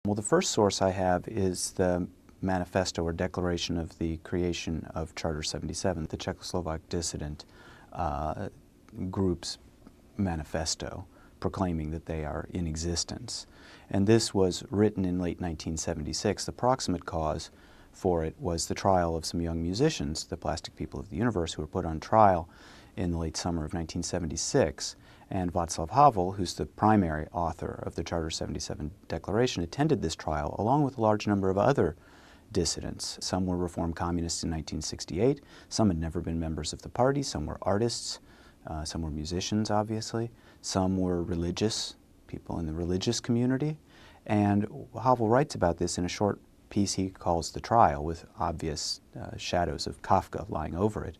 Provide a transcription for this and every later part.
Well, the first source I have is the manifesto or declaration of the creation of Charter 77, the Czechoslovak dissident group's manifesto proclaiming that they are in existence. And this was written in late 1976. The proximate cause for it was the trial of some young musicians, the Plastic People of the Universe, who were put on trial in the late summer of 1976. And Václav Havel, who's the primary author of the Charter 77 Declaration, attended this trial along with a large number of other dissidents. Some were reformed communists in 1968, some had never been members of the party, some were artists, some were musicians, obviously, some were religious, people in the religious community. And Havel writes about this in a short piece he calls The Trial, with obvious shadows of Kafka lying over it,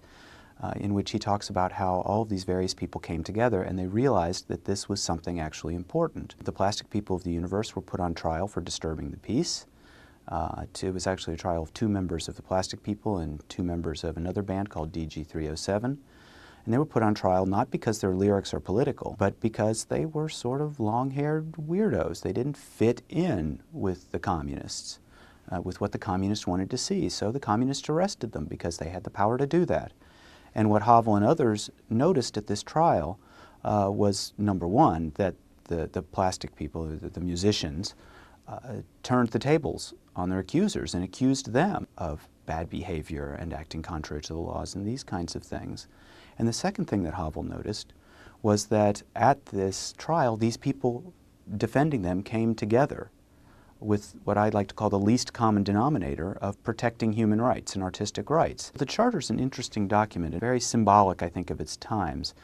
in which he talks about how all of these various people came together and they realized that this was something actually important. The Plastic People of the Universe were put on trial for disturbing the peace. It was actually a trial of 2 members of the Plastic People and 2 members of another band called DG 307. And they were put on trial not because their lyrics are political, but because they were sort of long-haired weirdos. They didn't fit in with the communists, with what the communists wanted to see. So the communists arrested them because they had the power to do that. And what Havel and others noticed at this trial was, number one, that the Plastic People, the musicians, turned the tables on their accusers and accused them of bad behavior and acting contrary to the laws and these kinds of things. And the second thing that Havel noticed was that at this trial, these people defending them came together with what I'd like to call the least common denominator of protecting human rights and artistic rights. The Charter is an interesting document, and very symbolic, I think, of its times.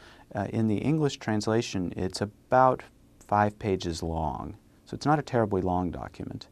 In the English translation, it's about 5 pages long, so it's not a terribly long document.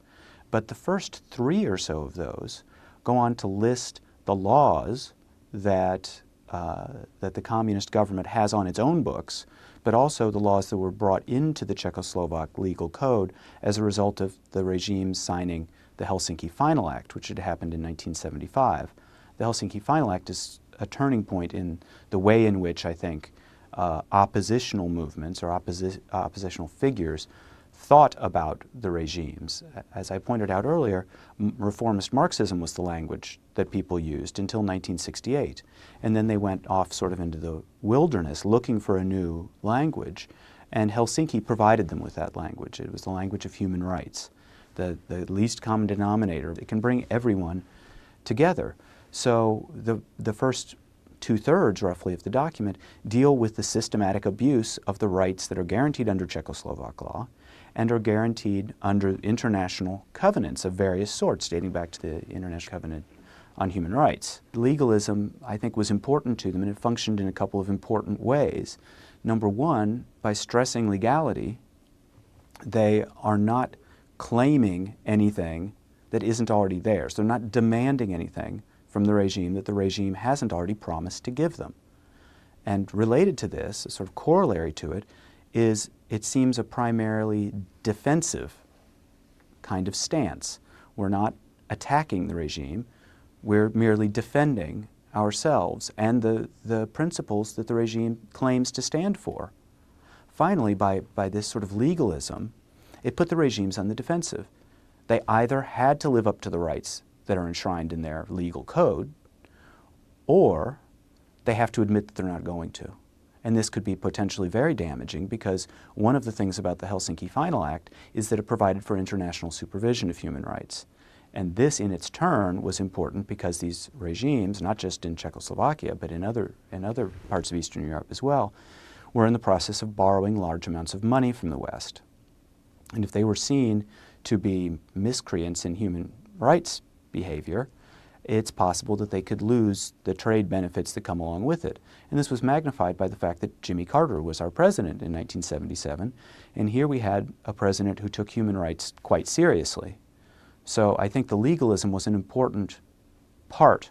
But the first 3 or so of those go on to list the laws that the communist government has on its own books, but also the laws that were brought into the Czechoslovak legal code as a result of the regime signing the Helsinki Final Act, which had happened in 1975. The Helsinki Final Act is a turning point in the way in which, I think, oppositional movements or oppositional figures thought about the regimes. As I pointed out earlier, reformist Marxism was the language that people used until 1968. And then they went off sort of into the wilderness looking for a new language. And Helsinki provided them with that language. It was the language of human rights, the least common denominator. It can bring everyone together. So the first 2/3, roughly, of the document deal with the systematic abuse of the rights that are guaranteed under Czechoslovak law and are guaranteed under international covenants of various sorts, dating back to the International Covenant on Human Rights. Legalism, I think, was important to them, and it functioned in a couple of important ways. Number one, by stressing legality, they are not claiming anything that isn't already theirs. They're not demanding anything from the regime that the regime hasn't already promised to give them. And related to this, a sort of corollary to it, is it seems a primarily defensive kind of stance. We're not attacking the regime, we're merely defending ourselves and the principles that the regime claims to stand for. Finally, by this sort of legalism, it put the regimes on the defensive. They either had to live up to the rights that are enshrined in their legal code, or they have to admit that they're not going to. And this could be potentially very damaging because one of the things about the Helsinki Final Act is that it provided for international supervision of human rights. And this in its turn was important because these regimes, not just in Czechoslovakia, but in other parts of Eastern Europe as well, were in the process of borrowing large amounts of money from the West. And if they were seen to be miscreants in human rights behavior, it's possible that they could lose the trade benefits that come along with it. And this was magnified by the fact that Jimmy Carter was our president in 1977, and here we had a president who took human rights quite seriously. So I think the legalism was an important part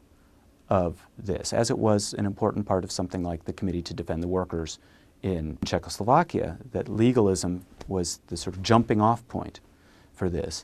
of this, as it was an important part of something like the Committee to Defend the Workers in Czechoslovakia, that legalism was the sort of jumping off point for this.